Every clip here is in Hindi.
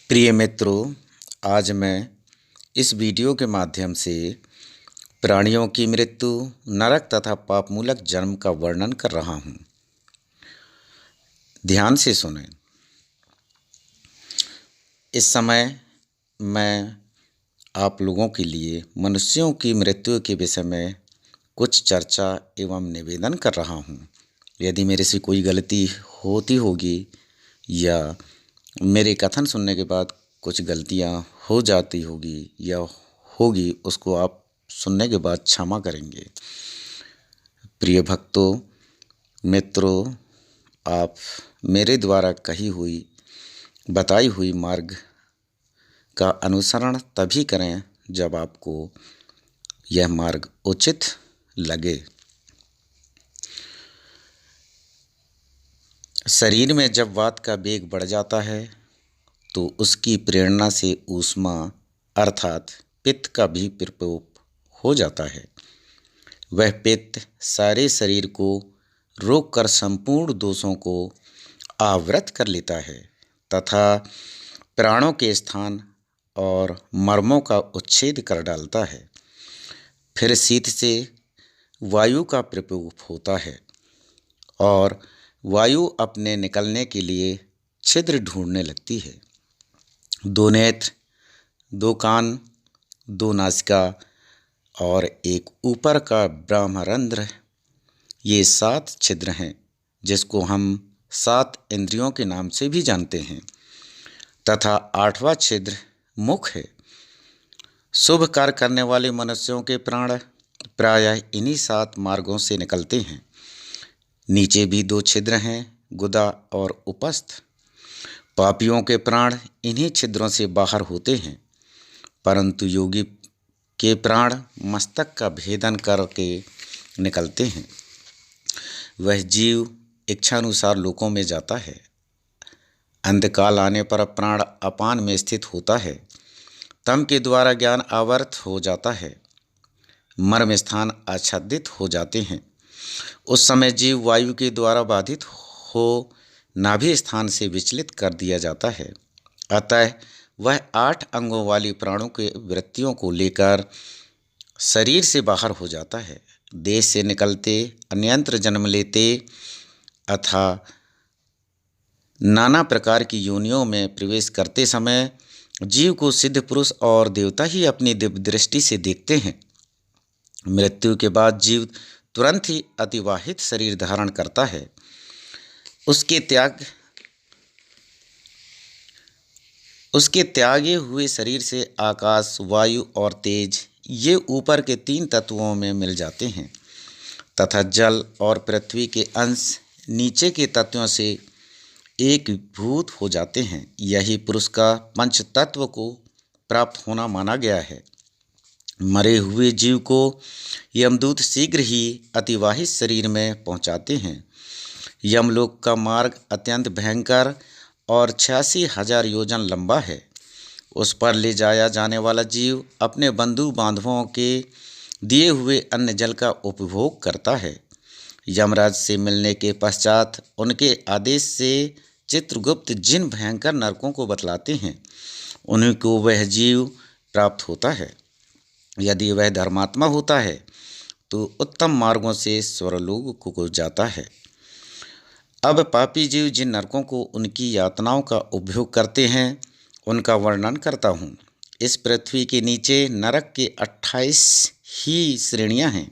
प्रिय मित्रों, आज मैं इस वीडियो के माध्यम से प्राणियों की मृत्यु, नरक तथा पापमूलक जन्म का वर्णन कर रहा हूँ। ध्यान से सुनें। इस समय मैं आप लोगों के लिए मनुष्यों की मृत्यु के विषय में कुछ चर्चा एवं निवेदन कर रहा हूँ। यदि मेरे से कोई गलती होती होगी या मेरे कथन सुनने के बाद कुछ गलतियाँ हो जाती होगी या होगी, उसको आप सुनने के बाद क्षमा करेंगे। प्रिय भक्तों, मित्रों, आप मेरे द्वारा कही हुई बताई हुई मार्ग का अनुसरण तभी करें जब आपको यह मार्ग उचित लगे। शरीर में जब वात का वेग बढ़ जाता है तो उसकी प्रेरणा से ऊष्मा अर्थात पित्त का भी प्रकोप हो जाता है। वह पित्त सारे शरीर को रोककर संपूर्ण दोषों को आवृत कर लेता है तथा प्राणों के स्थान और मर्मों का उच्छेद कर डालता है। फिर शीत से वायु का प्रकोप होता है और वायु अपने निकलने के लिए छिद्र ढूंढने लगती है। 2 नेत्र, 2 कान, 2 नासिका और एक ऊपर का ब्रह्मरंध्र, ये 7 छिद्र हैं जिसको हम 7 इंद्रियों के नाम से भी जानते हैं तथा 8वां छिद्र मुख है। शुभ कार्य करने वाले मनुष्यों के प्राण प्रायः इन्हीं 7 मार्गों से निकलते हैं। नीचे भी 2 छिद्र हैं, गुदा और उपस्थ। पापियों के प्राण इन्हीं छिद्रों से बाहर होते हैं, परंतु योगी के प्राण मस्तक का भेदन करके निकलते हैं। वह जीव इच्छानुसार लोकों में जाता है। अंधकाल आने पर प्राण अपान में स्थित होता है। तम के द्वारा ज्ञान आवर्त हो जाता है। मर्म स्थान आच्छादित हो जाते हैं। उस समय जीव वायु के द्वारा बाधित हो नाभि स्थान से विचलित कर दिया जाता है। अतः वह 8 अंगों वाली प्राणों के वृत्तियों को लेकर शरीर से बाहर हो जाता है। देश से निकलते, अन्यंत्र जन्म लेते अथा नाना प्रकार की योनियों में प्रवेश करते समय जीव को सिद्ध पुरुष और देवता ही अपनी दिव्य दृष्टि से देखते हैं। मृत्यु के बाद जीव तुरंत ही अतिवाहित शरीर धारण करता है। उसके त्यागे हुए शरीर से आकाश, वायु और तेज, ये ऊपर के 3 तत्वों में मिल जाते हैं तथा जल और पृथ्वी के अंश नीचे के तत्वों से एकभूत हो जाते हैं। यही पुरुष का पंच तत्व को प्राप्त होना माना गया है। मरे हुए जीव को यमदूत शीघ्र ही अतिवाहित शरीर में पहुंचाते हैं। यमलोक का मार्ग अत्यंत भयंकर और 86,000 योजन लंबा है। उस पर ले जाया जाने वाला जीव अपने बंधु बांधवों के दिए हुए अन्न जल का उपभोग करता है। यमराज से मिलने के पश्चात उनके आदेश से चित्रगुप्त जिन भयंकर नरकों को बतलाते हैं, उन्हीं को वह जीव प्राप्त होता है। यदि वह धर्मात्मा होता है तो उत्तम मार्गों से स्वर्गलोक को जाता है। अब पापी जीव जिन नरकों को उनकी यातनाओं का उपभोग करते हैं, उनका वर्णन करता हूँ। इस पृथ्वी के नीचे नरक के 28 ही श्रेणियाँ हैं।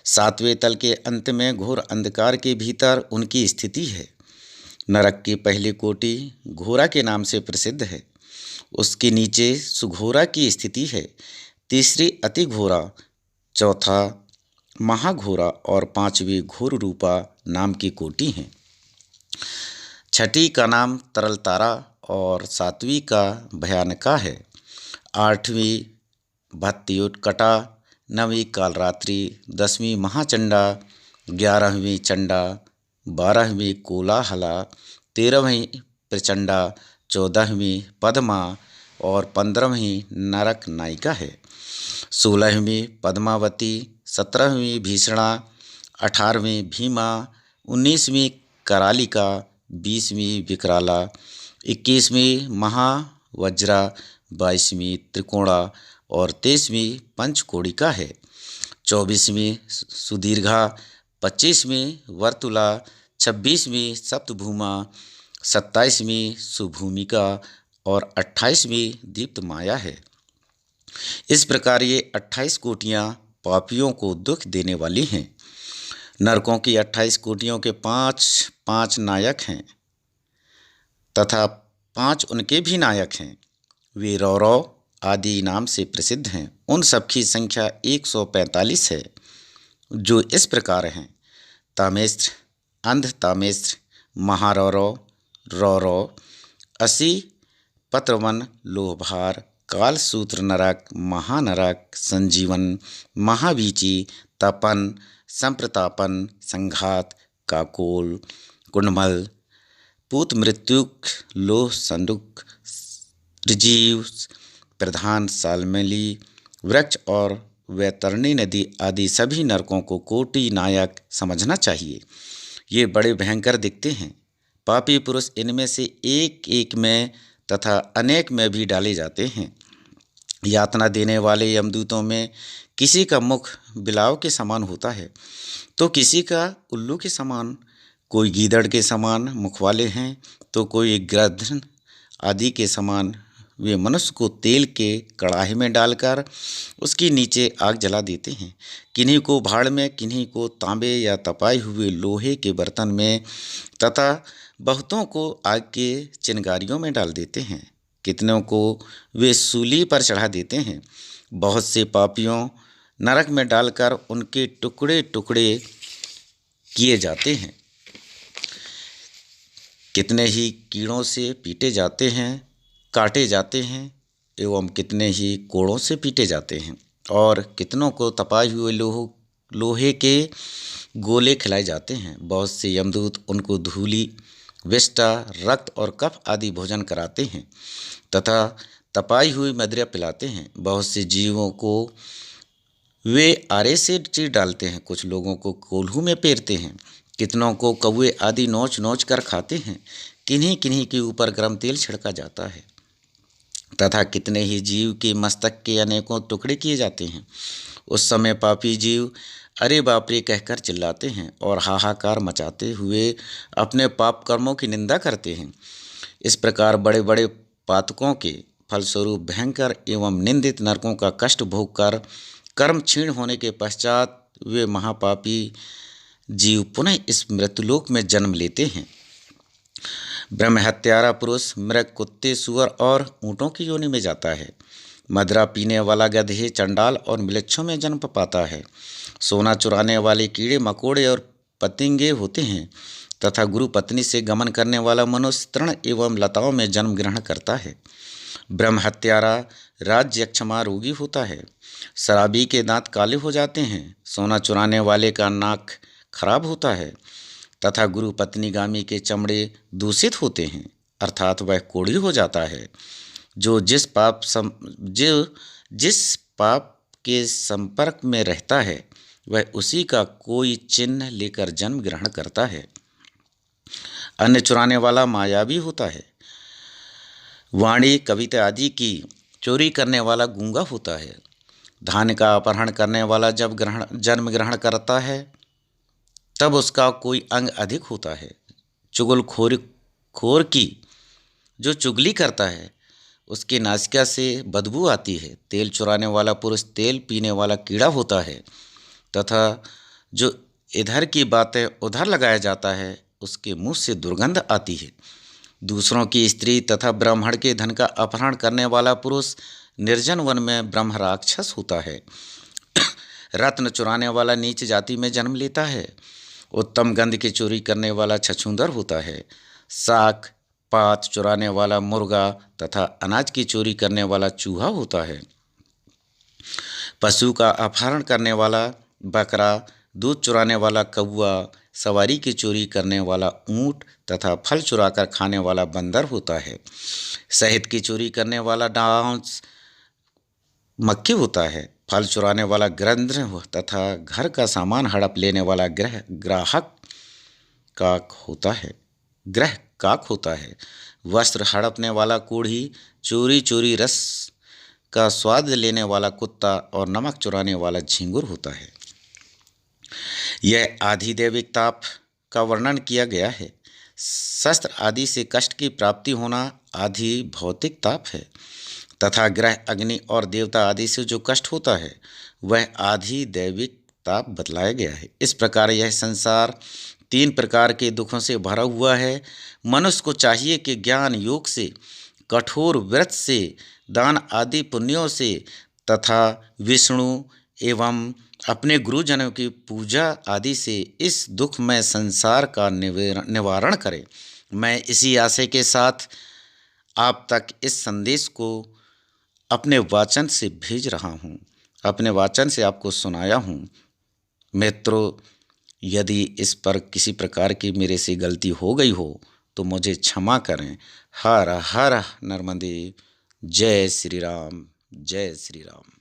7वें तल के अंत में घोर अंधकार के भीतर उनकी स्थिति है। नरक की पहली कोटि घोरा के नाम से प्रसिद्ध है। उसके नीचे सुघोरा की स्थिति है। तीसरी अति घोरा, चौथा महाघोरा और 5वीं घोर रूपा नाम की कोटि हैं। 6ठी का नाम तरलतारा और 7वीं का भयानका है। 8वीं भत्त्योत्कटा, 9वीं कालरात्रि, 10वीं महाचंडा, 11वीं चंडा, 12वीं कोलाहला, 13वीं प्रचंडा, 14वीं पद्मा और 15वीं नरक नायिका है। 16वीं पद्मावती, 17वीं भीषणा, 18वीं भीमा, 19वीं करालिका, 20वीं विकराला, 21वीं वज्रा, 22वीं त्रिकोणा और 23वीं पंचकोणिका है। 24वीं सुदीर्घा, 25वीं वर्तुला, 26वीं सप्तभूमा, 27वीं सुभूमिका और 28वीं दीप्तमाया है। इस प्रकार ये 28 कोटियाँ पापियों को दुख देने वाली हैं। नरकों की 28 कोटियों के 5 नायक हैं तथा 5 उनके भी नायक हैं। वे रौरव आदि नाम से प्रसिद्ध हैं। उन सब की संख्या 145 है, जो इस प्रकार हैं: तामेस्त्र, अंध तामेस्त्र, महारौरव, रौरव, असी, पत्रवन, लोहभार, कालसूत्र नरक, महानरक, संजीवन, महावीची, तपन, संप्रतापन, संघात, काकोल, कुंडमल, पूत मृत्युक, लोह संडुक, ऋजीव, प्रधान सालमेली, वृक्ष और वैतरणी नदी आदि सभी नरकों को कोटि नायक समझना चाहिए। ये बड़े भयंकर दिखते हैं। पापी पुरुष इनमें से एक एक में तथा अनेक में भी डाले जाते हैं। यातना देने वाले यमदूतों में किसी का मुख बिलाव के समान होता है तो किसी का उल्लू के समान, कोई गीदड़ के समान मुख वाले हैं तो कोई गृध्र आदि के समान। वे मनुष्य को तेल के कड़ाहे में डालकर उसके नीचे आग जला देते हैं। किन्हीं को भाड़ में, किन्हीं को तांबे या तपाए हुए लोहे के बर्तन में तथा बहुतों को आग के चिंगारियों में डाल देते हैं। कितनों को वे सूली पर चढ़ा देते हैं। बहुत से पापियों नरक में डालकर उनके टुकड़े टुकड़े किए जाते हैं। कितने ही कीड़ों से पीटे जाते हैं, काटे जाते हैं एवं कितने ही कोड़ों से पीटे जाते हैं और कितनों को तपाए हुए लोहे के गोले खिलाए जाते हैं। बहुत से यमदूत उनको धूली, विष्ठा, रक्त और कफ आदि भोजन कराते हैं तथा तपाई हुई मदिरा पिलाते हैं। बहुत से जीवों को वे आरे से चीर डालते हैं, कुछ लोगों को कोल्हू में पेरते हैं, कितनों को कौवे आदि नोच नोच कर खाते हैं। किन्हीं किन्हीं के ऊपर गर्म तेल छिड़का जाता है तथा कितने ही जीव के मस्तक के अनेकों टुकड़े किए जाते हैं। उस समय पापी जीव अरे बाप रे कहकर चिल्लाते हैं और हाहाकार मचाते हुए अपने पाप कर्मों की निंदा करते हैं। इस प्रकार बड़े बड़े पातकों के फलस्वरूप भयंकर एवं निंदित नरकों का कष्ट भोग कर कर्म क्षीण होने के पश्चात वे महापापी जीव पुनः इस मृत्युलोक में जन्म लेते हैं। ब्रह्म हत्यारा पुरुष मृग, कुत्ते, सुअर और ऊँटों की योनि में जाता है। मदिरा पीने वाला गधे, चंडाल और म्लेच्छों में जन्म पाता है। सोना चुराने वाले कीड़े मकोड़े और पतंगे होते हैं तथा गुरु पत्नी से गमन करने वाला मनुष्य तृण एवं लताओं में जन्म ग्रहण करता है। ब्रह्म हत्यारा राज्य क्षमा रोगी होता है। शराबी के दांत काले हो जाते हैं। सोना चुराने वाले का नाक खराब होता है तथा गुरु पत्नीगामी के चमड़े दूषित होते हैं, अर्थात वह कोढ़ी हो जाता है। जो जिस पाप के संपर्क में रहता है वह उसी का कोई चिन्ह लेकर जन्म ग्रहण करता है। अन्न चुराने वाला मायावी होता है। वाणी, कविता आदि की चोरी करने वाला गूंगा होता है। धान का अपहरण करने वाला जब जन्म ग्रहण करता है तब उसका कोई अंग अधिक होता है। चुगलखोर की जो चुगली करता है उसके नासिका से बदबू आती है। तेल चुराने वाला पुरुष तेल पीने वाला कीड़ा होता है तथा जो इधर की बातें उधर लगाया जाता है उसके मुंह से दुर्गंध आती है। दूसरों की स्त्री तथा ब्राह्मण के धन का अपहरण करने वाला पुरुष निर्जन वन में ब्रह्म राक्षस होता है। रत्न चुराने वाला नीच जाति में जन्म लेता है। उत्तम गंध की चोरी करने वाला छछूंदर होता है। साख पात चुराने वाला मुर्गा तथा अनाज की चोरी करने वाला चूहा होता है। पशु का अपहरण करने वाला बकरा, दूध चुराने वाला कौवा, सवारी की चोरी करने वाला ऊंट तथा फल चुराकर खाने वाला बंदर होता है। शहद की चोरी करने वाला डांस मक्खी होता है। फल चुराने वाला गृध्र तथा घर का सामान हड़प लेने वाला ग्रह काक होता है। वस्त्र हड़पने वाला कोढ़ी, चोरी चोरी रस का स्वाद लेने वाला कुत्ता और नमक चुराने वाला झींगुर होता है। यह आधिदैविक ताप का वर्णन किया गया है। शस्त्र आदि से कष्ट की प्राप्ति होना आधि भौतिक ताप है तथा ग्रह, अग्नि और देवता आदि से जो कष्ट होता है वह आधि दैविक ताप बतलाया गया है। इस प्रकार यह संसार 3 प्रकार के दुखों से भरा हुआ है। मनुष्य को चाहिए कि ज्ञान योग से, कठोर व्रत से, दान आदि पुण्यों से तथा विष्णु एवं अपने गुरुजनों की पूजा आदि से इस दुखमय संसार का निवारण करे। मैं इसी आशय के साथ आप तक इस संदेश को अपने वाचन से भेज रहा हूँ, अपने वाचन से आपको सुनाया हूँ। मित्रों, यदि इस पर किसी प्रकार की मेरे से गलती हो गई हो तो मुझे क्षमा करें। हर हर नर्मदे। जय श्री राम, जय श्री राम।